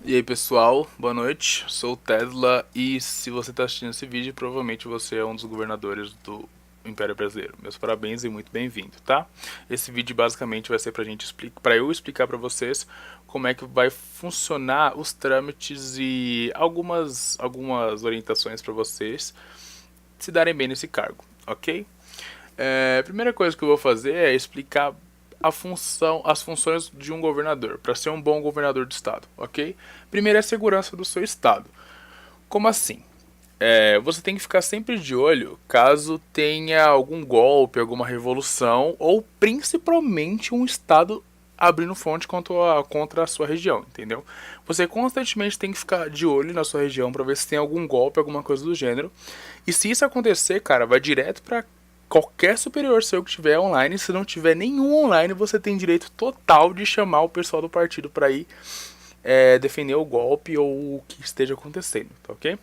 E aí pessoal, boa noite, sou o Tesla e se você está assistindo esse vídeo, provavelmente você é um dos governadores do Império Brasileiro. Meus parabéns e muito bem-vindo, tá? Esse vídeo basicamente vai ser para eu explicar para vocês como é que vai funcionar os trâmites e algumas orientações para vocês se darem bem nesse cargo, ok? A primeira coisa que eu vou fazer é explicar as funções de um governador, para ser um bom governador do estado, ok? Primeiro é a segurança do seu estado. Como assim? Você tem que ficar sempre de olho caso tenha algum golpe, alguma revolução, ou principalmente um estado abrindo fronte contra a sua região, entendeu? Você constantemente tem que ficar de olho na sua região para ver se tem algum golpe, alguma coisa do gênero. E se isso acontecer, cara, vai direto para qualquer superior seu que tiver online. Se não tiver nenhum online, você tem direito total de chamar o pessoal do partido para ir defender o golpe ou o que esteja acontecendo, tá ok?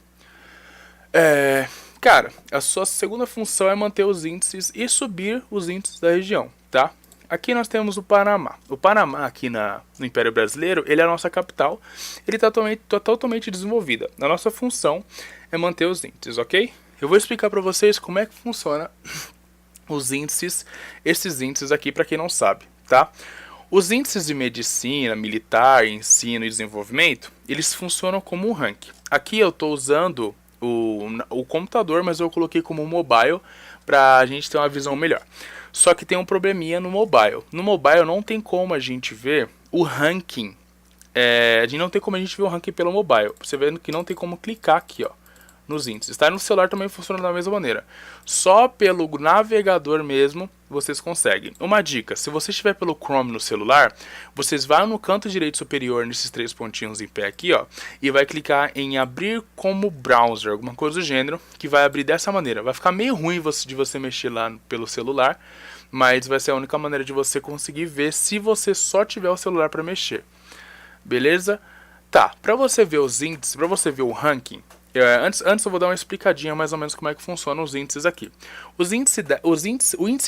Cara, a sua segunda função é manter os índices e subir os índices da região, tá? Aqui nós temos o Panamá. O Panamá, aqui no Império Brasileiro, ele é a nossa capital. Ele está totalmente desenvolvida. A nossa função é manter os índices, ok? Eu vou explicar para vocês como é que funciona os índices, esses índices aqui para quem não sabe, tá? Os índices de medicina, militar, ensino e desenvolvimento, eles funcionam como um ranking. Aqui eu estou usando o computador, mas eu coloquei como mobile para a gente ter uma visão melhor. Só que tem um probleminha no mobile. No mobile não tem como a gente ver o ranking. A gente não tem como a gente ver o ranking pelo mobile. Você vendo que não tem como clicar aqui, ó, nos índices. Tá? No celular também funciona da mesma maneira. Só pelo navegador mesmo vocês conseguem. Uma dica, se você estiver pelo Chrome no celular, vocês vão no canto direito superior, nesses três pontinhos em pé aqui, ó, e vai clicar em abrir como browser, alguma coisa do gênero, que vai abrir dessa maneira. Vai ficar meio ruim de você mexer lá pelo celular, mas vai ser a única maneira de você conseguir ver se você só tiver o celular para mexer. Beleza? Tá, para você ver os índices, para você ver o ranking, antes eu vou dar uma explicadinha mais ou menos como é que funcionam os índices aqui. O índice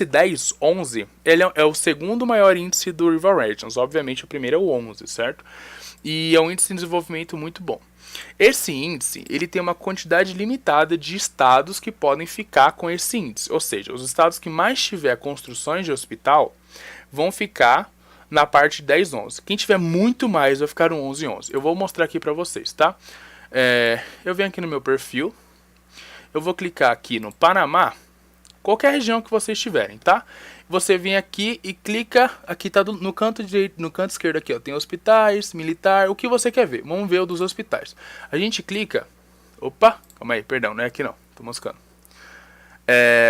1011 ele é o segundo maior índice do Rival Regions. Obviamente o primeiro é o 11, certo? E é um índice de desenvolvimento muito bom. Esse índice ele tem uma quantidade limitada de estados que podem ficar com esse índice. Ou seja, os estados que mais tiver construções de hospital vão ficar na parte 10-11. Quem tiver muito mais vai ficar no 11-11. Eu vou mostrar aqui para vocês, tá? Eu venho aqui no meu perfil, eu vou clicar aqui no Panamá, qualquer região que vocês estiverem, tá? Você vem aqui e clica, aqui tá no canto direito, no canto esquerdo aqui, ó, tem hospitais, militar, o que você quer ver. Vamos ver o dos hospitais. A gente clica, opa, calma aí, perdão, não é aqui não, tô moscando.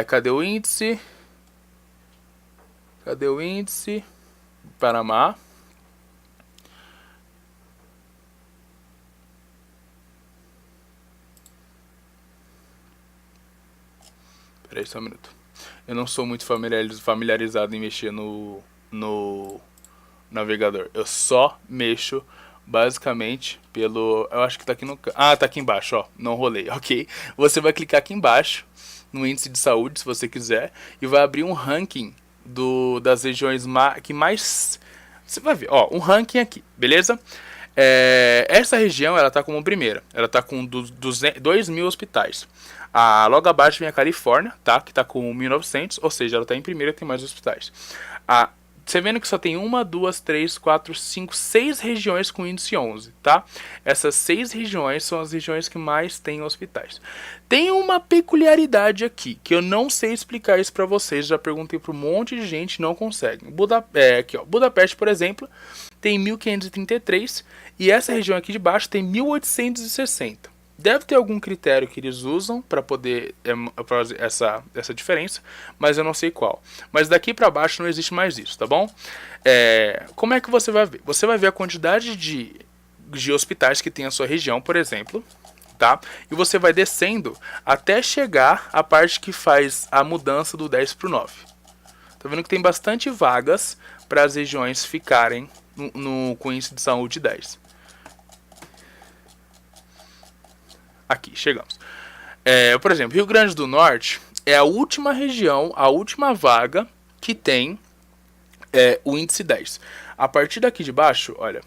Cadê o índice? Cadê o índice? Panamá. Peraí só um minuto. Eu não sou muito familiarizado em mexer no navegador. Eu só mexo basicamente pelo... Eu acho que tá aqui no... Ah, tá aqui embaixo, ó. Não rolei, ok? Você vai clicar aqui embaixo no índice de saúde, se você quiser, e vai abrir um ranking das regiões que mais... Você vai ver, ó, um ranking aqui, beleza? Essa região, ela tá como primeira. Ela tá com 2.000 hospitais. Logo abaixo vem a Califórnia, tá? Que tá com 1.900, ou seja, ela tá em primeira, tem mais hospitais. Você vendo que só tem 1, 2, 3, 4, 5, 6 regiões com índice 11, tá? Essas 6 regiões são as regiões que mais têm hospitais. Tem uma peculiaridade aqui, que eu não sei explicar isso pra vocês, já perguntei pra um monte de gente, não consegue. Aqui, ó, Budapeste, por exemplo, tem 1.533 e essa região aqui de baixo tem 1.860. Deve ter algum critério que eles usam para poder fazer essa diferença, mas eu não sei qual. Mas daqui para baixo não existe mais isso, tá bom? Como é que você vai ver? Você vai ver a quantidade de hospitais que tem a sua região, por exemplo, tá? E você vai descendo até chegar à parte que faz a mudança do 10 para o 9. Tá vendo que tem bastante vagas para as regiões ficarem com índice de saúde 10. Aqui, chegamos. Por exemplo, Rio Grande do Norte é a última região, a última vaga que tem o índice 10. A partir daqui de baixo, olha,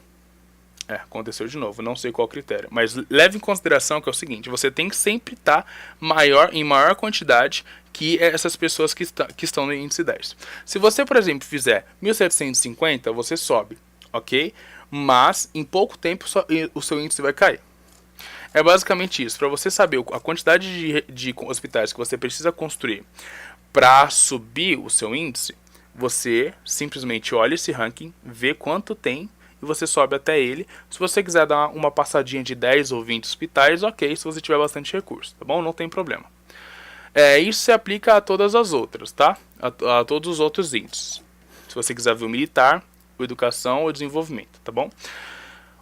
Aconteceu de novo, não sei qual critério. Mas leve em consideração que é o seguinte, você tem que sempre estar em maior quantidade que essas pessoas que estão no índice 10. Se você, por exemplo, fizer 1750, você sobe, ok? Mas em pouco tempo o seu índice vai cair. É basicamente isso. Para você saber a quantidade de hospitais que você precisa construir para subir o seu índice, você simplesmente olha esse ranking, vê quanto tem e você sobe até ele. Se você quiser dar uma passadinha de 10 ou 20 hospitais, ok, se você tiver bastante recurso, tá bom? Não tem problema. Isso se aplica a todas as outras, tá? A todos os outros índices. Se você quiser ver o militar, o educação ou o desenvolvimento, tá bom?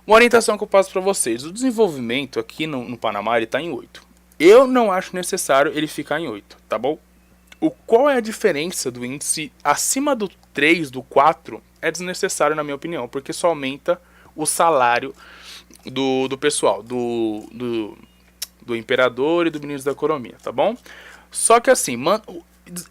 Uma orientação que eu passo para vocês. O desenvolvimento aqui no Panamá ele está em 8. Eu não acho necessário ele ficar em 8, tá bom? Qual é a diferença do índice acima do 3, do 4? É desnecessário na minha opinião, porque só aumenta o salário do pessoal, do imperador e do ministro da economia, tá bom? Só que assim,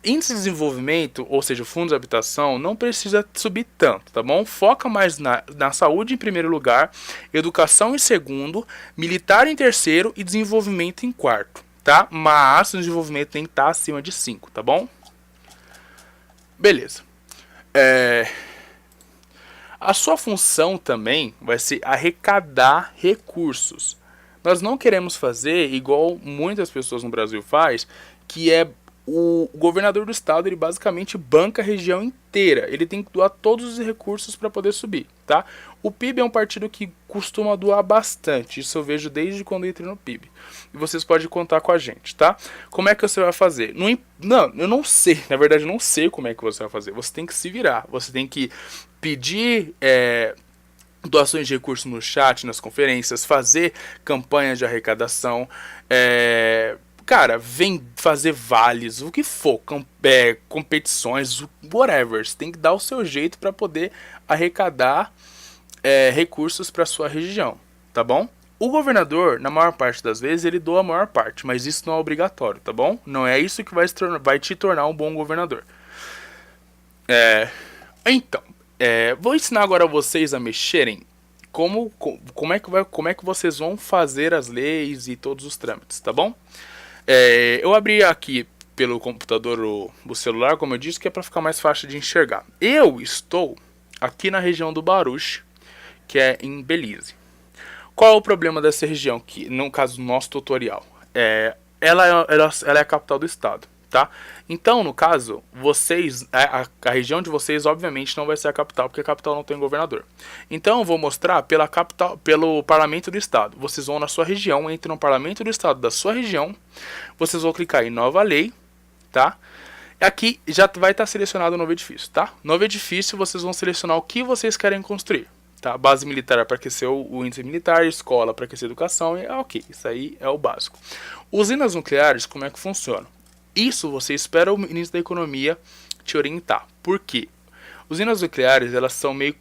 índice de desenvolvimento, ou seja, fundos de habitação, não precisa subir tanto, tá bom? Foca mais na saúde em primeiro lugar, educação em segundo, militar em terceiro e desenvolvimento em quarto, tá? Mas o desenvolvimento tem que estar acima de 5, tá bom? Beleza. A sua função também vai ser arrecadar recursos. Nós não queremos fazer igual muitas pessoas no Brasil faz, que é o governador do estado, ele basicamente banca a região inteira. Ele tem que doar todos os recursos para poder subir, tá? O PIB é um partido que costuma doar bastante. Isso eu vejo desde quando eu entrei no PIB. E vocês podem contar com a gente, tá? Como é que você vai fazer? Não, eu não sei. Na verdade, eu não sei como é que você vai fazer. Você tem que se virar. Você tem que pedir doações de recursos no chat, nas conferências, fazer campanhas de arrecadação, cara, vem fazer vales, o que for, competições, whatever. Você tem que dar o seu jeito para poder arrecadar recursos para sua região, tá bom? O governador, na maior parte das vezes, ele doa a maior parte, mas isso não é obrigatório, tá bom? Não é isso que vai te tornar um bom governador. Então, vou ensinar agora vocês a mexerem como é que vocês vão fazer as leis e todos os trâmites, tá bom? Eu abri aqui pelo computador o celular, como eu disse, que é para ficar mais fácil de enxergar. Eu estou aqui na região do Baruch, que é em Belize. Qual é o problema dessa região aqui, no caso do nosso tutorial? Ela é a capital do estado, tá? Então, no caso, vocês, a região de vocês, obviamente, não vai ser a capital, porque a capital não tem governador. Então, eu vou mostrar pelo parlamento do estado. Vocês vão na sua região, entram no parlamento do estado da sua região, vocês vão clicar em nova lei, tá? Aqui já vai estar selecionado o novo edifício, tá? Novo edifício, vocês vão selecionar o que vocês querem construir. Tá? Base militar para aquecer o índice militar, escola para aquecer a educação, ok, isso aí é o básico. Usinas nucleares, como é que funciona? Isso você espera o ministro da economia te orientar. Por quê? Usinas nucleares, elas são meio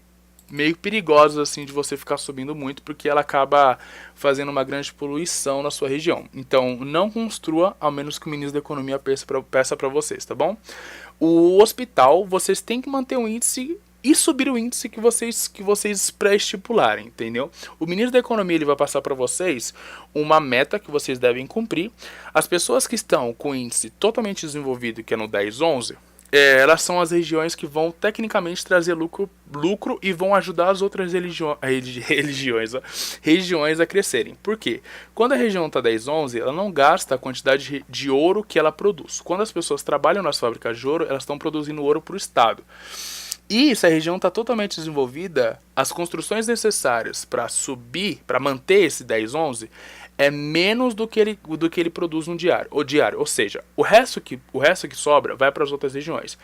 perigosas assim de você ficar subindo muito, porque ela acaba fazendo uma grande poluição na sua região. Então, não construa, ao menos que o ministro da economia peça para vocês, tá bom? O hospital, vocês têm que manter o índice e subir o índice que vocês pré-estipularem, entendeu? O ministro da economia ele vai passar para vocês uma meta que vocês devem cumprir. As pessoas que estão com o índice totalmente desenvolvido, que é no 10, 11, elas são as regiões que vão tecnicamente trazer lucro e vão ajudar as outras regiões a crescerem. Por quê? Quando a região está 10, 11, ela não gasta a quantidade de ouro que ela produz. Quando as pessoas trabalham nas fábricas de ouro, elas estão produzindo ouro para o estado. E se a região está totalmente desenvolvida, as construções necessárias para subir, para manter esse 10, 11, é menos do que ele produz no diário. Ou seja, o resto que sobra vai para as outras regiões.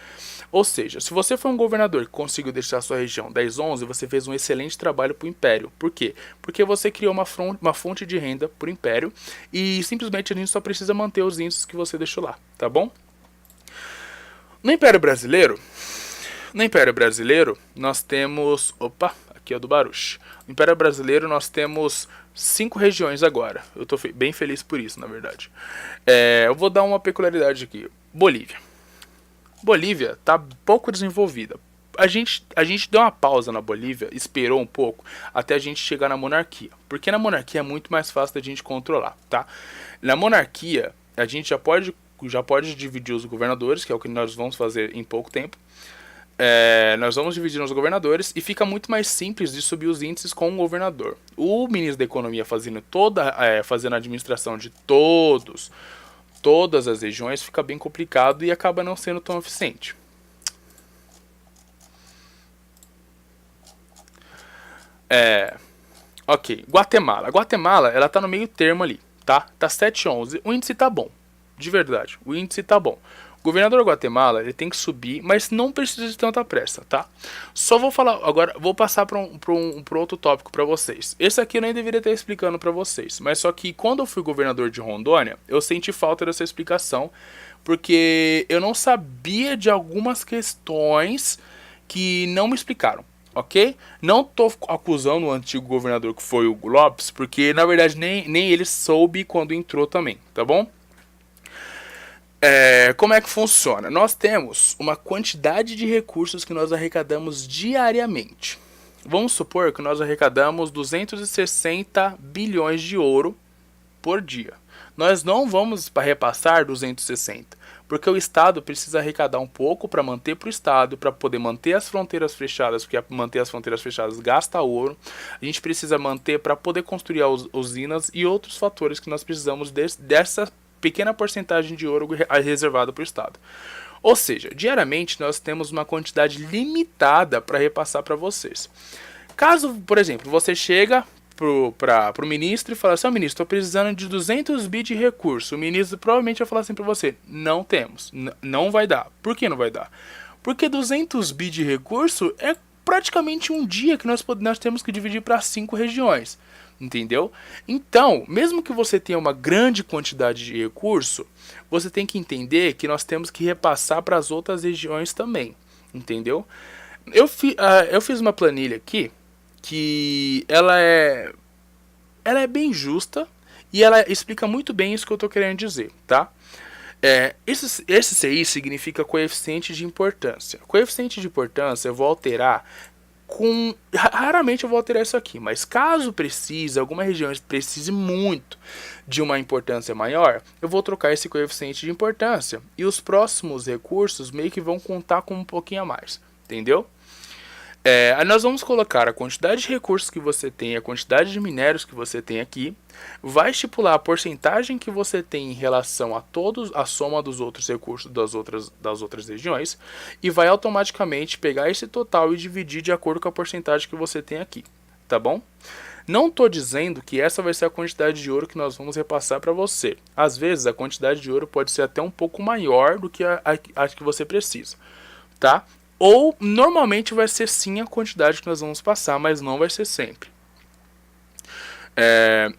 Ou seja, se você for um governador que conseguiu deixar a sua região 10, 11, você fez um excelente trabalho para o Império. Por quê? Porque você criou uma fonte de renda para o Império e simplesmente a gente só precisa manter os índices que você deixou lá, tá bom? No Império Brasileiro, nós temos... Opa, aqui é do Baruch. No Império Brasileiro nós temos 5 regiões agora. Eu estou bem feliz por isso, na verdade. Eu vou dar uma peculiaridade aqui. Bolívia está pouco desenvolvida. a gente deu uma pausa na Bolívia, esperou um pouco até a gente chegar na monarquia. Porque na monarquia é muito mais fácil da gente controlar, tá? Na monarquia, a gente já pode dividir os governadores, que é o que nós vamos fazer em pouco tempo. Nós vamos dividir os governadores e fica muito mais simples de subir os índices com um governador. O ministro da Economia fazendo fazendo a administração de todas as regiões fica bem complicado e acaba não sendo tão eficiente. Ok, Guatemala. Guatemala, ela tá no meio termo ali, tá? Tá 7,11. O índice tá bom, de verdade. O índice tá bom. O governador da Guatemala, ele tem que subir, mas não precisa de tanta pressa, tá? Só vou falar agora, vou passar para outro tópico para vocês. Esse aqui eu nem deveria estar explicando para vocês, mas só que quando eu fui governador de Rondônia, eu senti falta dessa explicação, porque eu não sabia de algumas questões que não me explicaram. Ok? Não tô acusando o antigo governador que foi o Hugo Lopes, porque na verdade nem ele soube quando entrou também, tá bom? Como é que funciona? Nós temos uma quantidade de recursos que nós arrecadamos diariamente. Vamos supor que nós arrecadamos 260 bilhões de ouro por dia. Nós não vamos repassar 260, porque o Estado precisa arrecadar um pouco para manter para o Estado, para poder manter as fronteiras fechadas, porque manter as fronteiras fechadas gasta ouro. A gente precisa manter para poder construir as usinas e outros fatores que nós precisamos dessa pequena porcentagem de ouro reservada para o Estado. Ou seja, diariamente nós temos uma quantidade limitada para repassar para vocês. Caso, por exemplo, você chega pro ministro e fala assim: ministro, estou precisando de 200 bi de recurso. O ministro provavelmente vai falar assim para você: não temos, não vai dar. Por que não vai dar? Porque 200 bi de recurso é praticamente um dia que nós temos que dividir para 5 regiões. Entendeu? Então, mesmo que você tenha uma grande quantidade de recurso, você tem que entender que nós temos que repassar para as outras regiões também. Entendeu? Eu fiz uma planilha aqui que ela é bem justa e ela explica muito bem isso que eu estou querendo dizer, tá? Esse CI significa coeficiente de importância. Coeficiente de importância eu vou alterar raramente eu vou alterar isso aqui, mas caso precise, alguma região precise muito de uma importância maior, eu vou trocar esse coeficiente de importância e os próximos recursos meio que vão contar com um pouquinho a mais, entendeu? Nós vamos colocar a quantidade de recursos que você tem, a quantidade de minérios que você tem aqui, vai estipular a porcentagem que você tem em relação a soma dos outros recursos das outras regiões e vai automaticamente pegar esse total e dividir de acordo com a porcentagem que você tem aqui, tá bom? Não estou dizendo que essa vai ser a quantidade de ouro que nós vamos repassar para você. Às vezes a quantidade de ouro pode ser até um pouco maior do que a que você precisa, tá? Ou normalmente vai ser sim a quantidade que nós vamos passar, mas não vai ser sempre.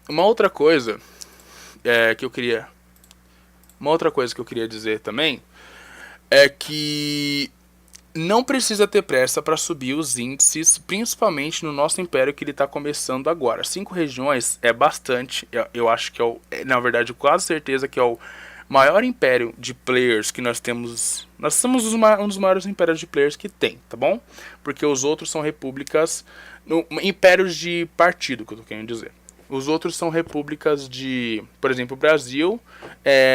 Uma outra coisa que eu queria dizer também é que não precisa ter pressa para subir os índices, principalmente no nosso império que ele está começando agora. 5 regiões é bastante, eu acho que na verdade, quase certeza que é o maior império de players que nós temos. Nós somos um dos maiores impérios de players que tem, tá bom? Porque os outros são repúblicas, impérios de partido, que eu tô querendo dizer. Os outros são repúblicas de, por exemplo, o Brasil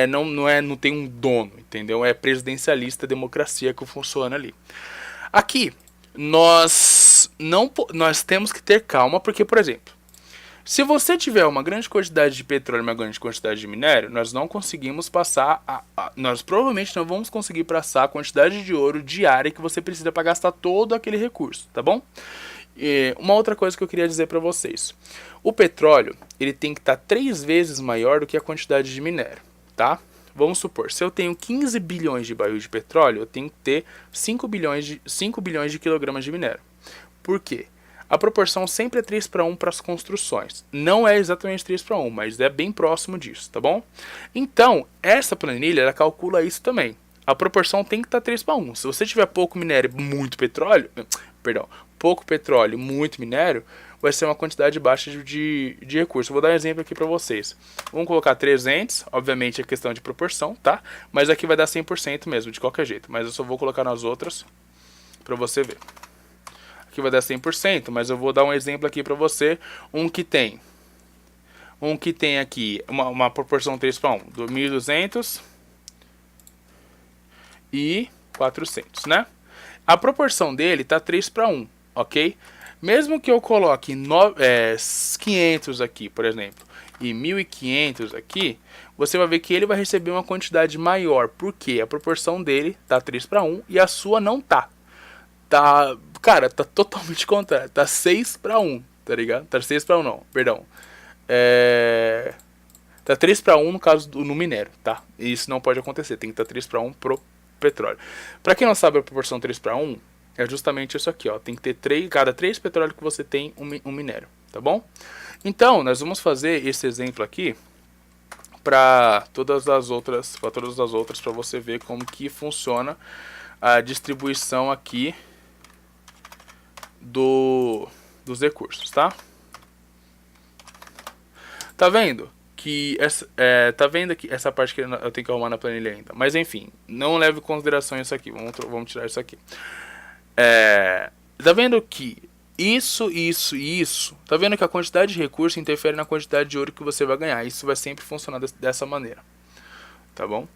não tem um dono, entendeu? É presidencialista, democracia que funciona ali. Aqui nós temos que ter calma, porque, por exemplo, se você tiver uma grande quantidade de petróleo e uma grande quantidade de minério, nós não conseguimos passar, nós provavelmente não vamos conseguir passar a quantidade de ouro diária que você precisa para gastar todo aquele recurso, tá bom? E uma outra coisa que eu queria dizer para vocês: o petróleo ele tem que estar 3 vezes maior do que a quantidade de minério, tá? Vamos supor, se eu tenho 15 bilhões de barril de petróleo, eu tenho que ter 5 bilhões de quilogramas de minério. Por quê? A proporção sempre é 3:1 para as construções. Não é exatamente 3:1, mas é bem próximo disso, tá bom? Então, essa planilha, ela calcula isso também. A proporção tem que estar 3:1. Se você tiver pouco minério, muito petróleo, pouco petróleo, muito minério, vai ser uma quantidade baixa de recursos. Vou dar um exemplo aqui para vocês. Vamos colocar 300, obviamente é questão de proporção, tá? Mas aqui vai dar 100% mesmo, de qualquer jeito. Mas eu só vou colocar nas outras para você ver. Aqui vai dar 100%, mas eu vou dar um exemplo aqui para você, um que tem aqui uma proporção 3 para 1, 1.200 e 400, né? A proporção dele tá 3 para 1, ok? Mesmo que eu coloque 500 aqui, por exemplo, e 1.500 aqui, você vai ver que ele vai receber uma quantidade maior, porque a proporção dele tá 3 para 1 e a sua não tá. Cara, tá totalmente contrário, tá 6 para 1, tá ligado? Tá 6 para 1 não, perdão. Tá 3 para 1 no caso no minério, tá? E isso não pode acontecer, tem que estar 3 para 1 pro petróleo. Para quem não sabe a proporção 3 para 1, é justamente isso aqui, ó. Tem que ter cada 3 petróleo que você tem um minério, tá bom? Então, nós vamos fazer esse exemplo aqui para todas as outras, para você ver como que funciona a distribuição aqui dos recursos, tá? Tá vendo? Tá vendo que essa parte que eu tenho que arrumar na planilha ainda. Mas enfim, não leve em consideração isso aqui. Vamos tirar isso aqui. Tá vendo que isso. Tá vendo que a quantidade de recurso interfere na quantidade de ouro que você vai ganhar. Isso vai sempre funcionar dessa maneira. Tá bom?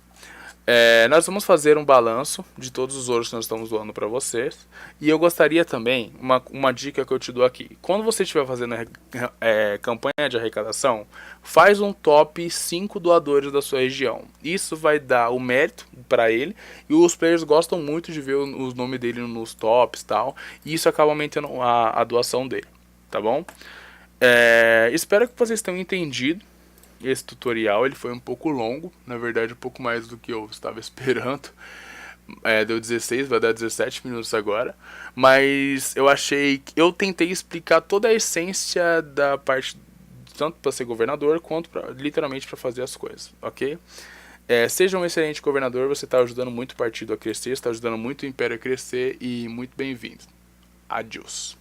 Nós vamos fazer um balanço de todos os ouros que nós estamos doando para vocês. E eu gostaria também, uma dica que eu te dou aqui. Quando você estiver fazendo campanha de arrecadação, faz um top 5 doadores da sua região. Isso vai dar o mérito para ele. E os players gostam muito de ver o nome dele nos tops e tal. E isso acaba aumentando a doação dele. Tá bom? Espero que vocês tenham entendido. Esse tutorial ele foi um pouco longo, na verdade um pouco mais do que eu estava esperando. Deu 16, vai dar 17 minutos agora. Mas eu tentei explicar toda a essência da parte, tanto para ser governador, quanto literalmente para fazer as coisas, ok? Seja um excelente governador, você está ajudando muito o partido a crescer, está ajudando muito o império a crescer e muito bem-vindo. Adiós.